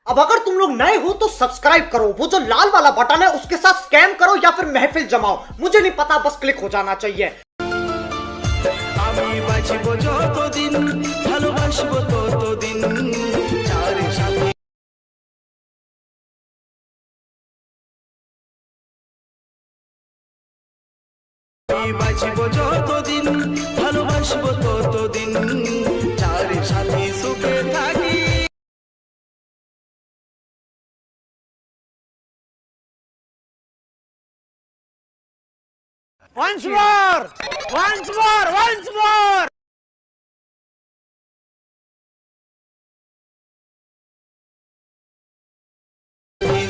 अब अगर तुम लोग नए हो तो सब्सक्राइब करो, वो जो लाल वाला बटन है उसके साथ स्कैम करो या फिर महफिल जमाओ, मुझे नहीं पता, बस क्लिक हो जाना चाहिए। আমি বাঁচব যতদিন ভালোবাসবো ততদিন যার সাথে আমি বাঁচব যতদিন ভালোবাসবো ততদিন যার সাথে সুখে থাকি। Once more, once more, once more.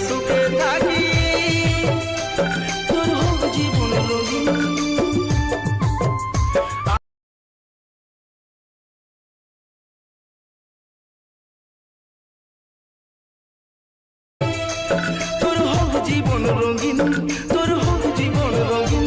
সুখে থাকি তোর হোক জীবন রঙিন। তোর হোক জীবন রঙিন, তোর হোক জীবন রঙিন।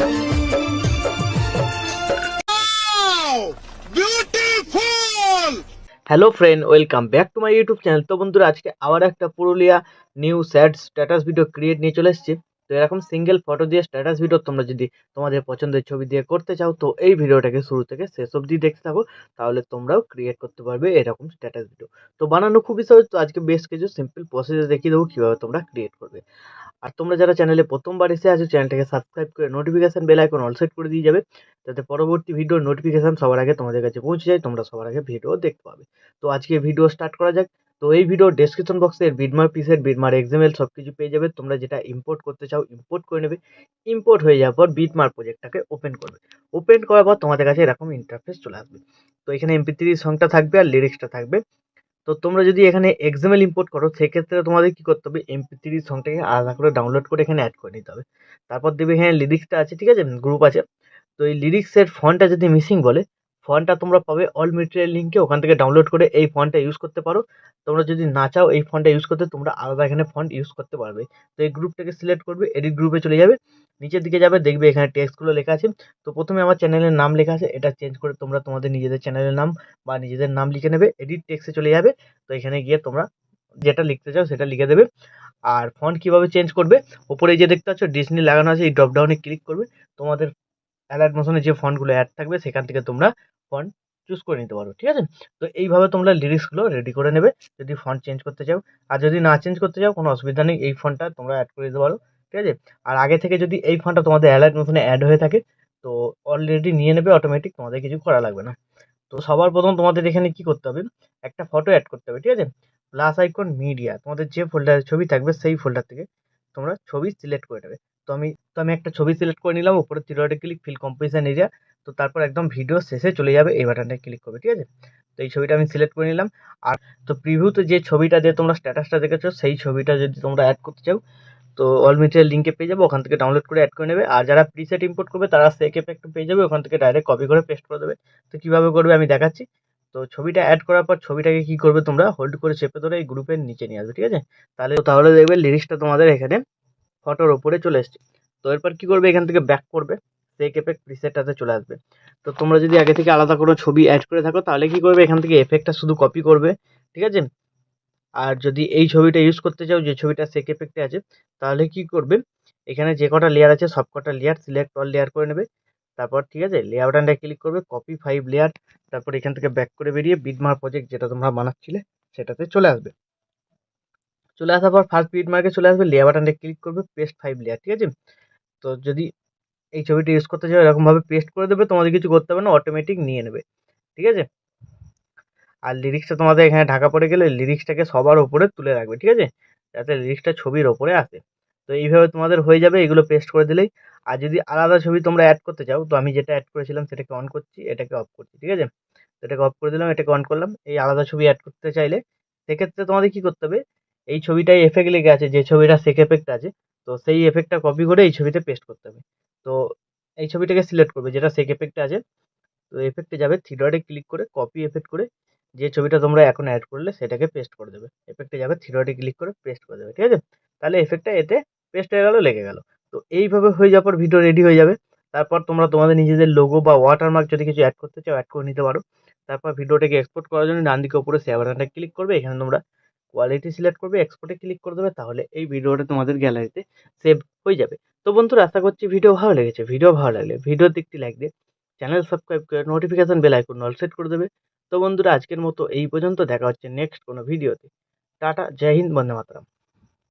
Hello friend, welcome back to my YouTube channel. তো বন্ধুরা, আজকে আবার একটা Purulia new sad status video create নিয়ে চলে এসেছি। তো এরকম সিঙ্গেল ফটো দিয়ে স্ট্যাটাস ভিডিও তোমরা যদি তোমাদের পছন্দের ছবি দিয়ে করতে চাও, তো এই ভিডিওটাকে শুরু থেকে শেষ অবধি দেখতে থাকো, তাহলে তোমরাও ক্রিয়েট করতে পারবে এরকম স্ট্যাটাস ভিডিও। তো বানানো খুবই সহজ। তো আজকে বেশ কিছু সিম্পল প্রসেস দেখিয়ে দেবো কীভাবে তোমরা ক্রিয়েট করবে। আর তোমরা যারা চ্যানেলে প্রথমবার এসে আছো, চ্যানেলটাকে সাবস্ক্রাইব করে notification bell icon all set করে দিয়ে যাবে, যাতে পরবর্তী ভিডিওর নোটিফিকেশন সবার আগে তোমাদের কাছে পৌঁছে যায়, তোমরা সবার আগে ভিডিও দেখতে পাবে। তো আজকে ভিডিও স্টার্ট করা যাক। তো এই ভিডিও ডেসক্রিপশন বক্সে বিটমার্ক পিসের বিটমার্ক এক্সএমএল সব কিছু পেয়ে যাবে। তোমরা যেটা ইম্পোর্ট করতে চাও ইম্পোর্ট করে নেবে। ইম্পোর্ট হয়ে যাওয়ার পর বিটমার্ক প্রজেক্টটাকে ওপেন করবে। ওপেন করার পর তোমাদের কাছে এরকম ইন্টারফেস চলে আসবে। তো এখানে এমপি3 সংটা থাকবে আর লিরিক্সটা থাকবে। তো তোমরা যদি এখানে এক্সএমএল ইম্পোর্ট করো, সেক্ষেত্রে তোমাদের কি করতে হবে, এমপি3 সংটাকে আলাদা করে ডাউনলোড করে এখানে অ্যাড করে নিতে হবে। তারপর দেবে এখানে লিরিক্সটা আছে, ঠিক আছে, গ্রুপ আছে। তো এই লিরিক্সের ফন্টটা যদি মিসিং বলে, ফন্টটা তোমরা পাবে অল মেটেরিয়াল লিঙ্কে, ওখান থেকে ডাউনলোড করে এই ফন্টটা ইউজ করতে পারো। তোমরা যদি না চাও এই ফন্টটা ইউজ করতে, তোমরা আলাদা এখানে ফন্ট ইউজ করতে পারবে। তো এই গ্রুপটাকে সিলেক্ট করবে, এডিট গ্রুপে চলে যাবে, নিচের দিকে যাবে, দেখবে এখানে টেক্সটগুলো লেখা আছে। তো প্রথমে আমার চ্যানেলের নাম লেখা আছে, এটা চেঞ্জ করে তোমরা তোমাদের নিজেদের চ্যানেলের নাম বা নিজেদের নাম লিখে নেবে। এডিট টেক্সটে চলে যাবে। তো এখানে গিয়ে তোমরা যেটা লিখতে চাও সেটা লিখে দেবে। আর ফন্ট কিভাবে চেঞ্জ করবে, ওপরে যে দেখতে পাচ্ছ ডিজনি লাগানো আছে, এই ড্রপ ডাউনে ক্লিক করবে। তোমাদের অ্যালার্ট মোশনে যে ফন্টগুলো অ্যাড থাকবে সেখান থেকে তোমরা ফন্ট চুজ করে নিতে পারো, ঠিক আছে। তো এইভাবে তোমরা লিরিক্সগুলো রেডি করে নেবে যদি ফন্ট চেঞ্জ করতে চাও। আর যদি না চেঞ্জ করতে চাও, কোনো অসুবিধা নেই, এই ফন্টটা তোমরা অ্যাড করে দিতে পারো, ঠিক আছে। আর আগে থেকে যদি এই ফন্টটা তোমাদের অ্যালার্ট মোশনে অ্যাড হয়ে থাকে, তো অলরেডি নিয়ে নেবে অটোমেটিক, তোমাদের কিছু করা লাগবে না। তো সবার প্রথম তোমাদের এখানে কি করতে হবে, একটা ফটো অ্যাড করতে হবে, ঠিক আছে। প্লাস আইকন মিডিয়া, তোমাদের যে ফোল্ডারে ছবি থাকবে সেই ফোল্ডার থেকে তোমরা ছবি সিলেক্ট করে নেবে। তো আমি একটা ছবি সিলেক্ট করে নিলাম, উপরে three click, fill composition area. তো তারপর একদম ভিডিও শেষে চলে যাবে, এই বাটনটা ক্লিক করবে, ঠিক আছে। তো এই ছবিটা আমি সিলেক্ট করে নিলাম। আর তো প্রিভিউতে যে ছবিটা দিয়ে তোমরা স্ট্যাটাসটা দেখেছো, সেই ছবিটা যদি তোমরা অ্যাড করতে চাও, তো অল মেটেরিয়াল লিঙ্কে পেয়ে যাবে, ওখান থেকে ডাউনলোড করে অ্যাড করে নেবে। আর যারা প্রিসেট ইম্পোর্ট করবে তারা সেক এফেক্ট পেয়ে যাবে, ওখান থেকে ডাইরেক্ট কপি করে পেস্ট করে দেবে। তো কীভাবে করবে আমি দেখাচ্ছি। তো ছবিটা অ্যাড করার পর ছবিটাকে কি করবে, তোমরা হোল্ড করে চেপে ধরে এই গ্রুপের নিচে নিয়ে আসবে, ঠিক আছে। তাহলে দেখবে লিরিক্সটা তোমাদের এখানে ফটোর ওপরে চলে এসছে। তো এরপর কি করবে, এখান থেকে ব্যাক করবে, সেক এফেক্ট প্রিসেটটাতে চলে আসবে। তো তোমরা যদি আগে থেকে আলাদা কোনো ছবি অ্যাড করে থাকো, তাহলে কি করবে, এখান থেকে এফেক্টটা শুধু কপি করবে, ঠিক আছে। আর যদি এই ছবিটা ইউজ করতে চাও, যে ছবিটা সেক এফেক্টে আছে, তাহলে কি করবে, এখানে যে কটা লেয়ার আছে সব কটা লেয়ার সিলেক্ট অল লেয়ার করে নেবে। তারপর ঠিক আছে, লেয়ার বাটনটা ক্লিক করবে, কপি 5 লেয়ার। তারপর এখান থেকে ব্যাক করে বেরিয়ে বিটমার্ক প্রজেক্ট যেটা তোমরা বানাচ্ছিলে সেটাতে চলে আসবে। চলে আসার পর ফার্স্ট বিটমার্কে চলে আসবে, লেয়ার বাটনটা ক্লিক করবে, পেস্ট 5 লেয়ার, ঠিক আছে। তো যদি এই ছবিটা ইউজ করতে চাও, এরকমভাবে পেস্ট করে দেবে, তোমাদের কিছু করতে হবে না, অটোমেটিক নিয়ে নেবে, ঠিক আছে। আর লিরিক্সটা তোমাদের এখানে ঢাকা পড়ে গেলে লিরিক্সটাকে সবার ওপরে তুলে রাখবে, ঠিক আছে, যাতে লিরিক্সটা ছবির ওপরে আসে। তো এইভাবে তোমাদের হয়ে যাবে, এগুলো পেস্ট করে দিলেই। আর যদি আলাদা ছবি তোমরা অ্যাড করতে চাও, তো আমি যেটা অ্যাড করেছিলাম সেটাকে অন করছি, এটাকে অফ করছি, ঠিক আছে। তো এটাকে অফ করে দিলাম, এটাকে অন করলাম। এই আলাদা ছবি অ্যাড করতে চাইলে সেক্ষেত্রে তোমাদের কি করতে হবে, এই ছবিটায় এফেক্ট লেগে আছে, যে ছবিটা সেক এফেক্ট আছে, তো সেই এফেক্টটা কপি করে এই ছবিতে পেস্ট করতে হবে। তো এই ছবিটাকে সিলেক্ট করবে যেটা সেক এফেক্টে আছে। তো এফেক্টে যাবে, থ্রি ডটে ক্লিক করে কপি এফেক্ট করে যে ছবিটা তোমরা এখন অ্যাড করলে সেটাকে পেস্ট করে দেবে। এফেক্টে যাবে, থ্রি ডটে ক্লিক করে পেস্ট করে দেবে, ঠিক আছে। তাহলে এফেক্টটা এতে পেস্ট হয়ে গেল, লেগে গেল। তো এইভাবে হয়ে যাওয়ার পর ভিডিও রেডি হয়ে যাবে। তারপর তোমরা তোমাদের নিজেদের লোগো বা ওয়াটারমার্ক যদি কিছু অ্যাড করতে চাও অ্যাড করে নিতে পারো। তারপর ভিডিওটাকে এক্সপোর্ট করার জন্য ডান দিকে উপরে শেয়ার বাটনটা ক্লিক করবে, এখানে তোমরা কোয়ালিটি সিলেক্ট করবে, এক্সপোর্টে ক্লিক করে দেবে, তাহলে এই ভিডিওটা তোমাদের গ্যালারিতে সেভ হয়ে যাবে। তো বন্ধুরা আশা করছি ভিডিও ভালো লেগেছে। ভিডিও ভালো লাগলে ভিডিওর দিকটি লাইক দিয়ে চ্যানেল সাবস্ক্রাইব করে notification bell icon all set করে দেবে। তো বন্ধুরা আজকের মতো এই পর্যন্ত, দেখা হচ্ছে নেক্সট কোনো ভিডিওতে। টাটা, জয় হিন্দ, বন্দে মাতরম।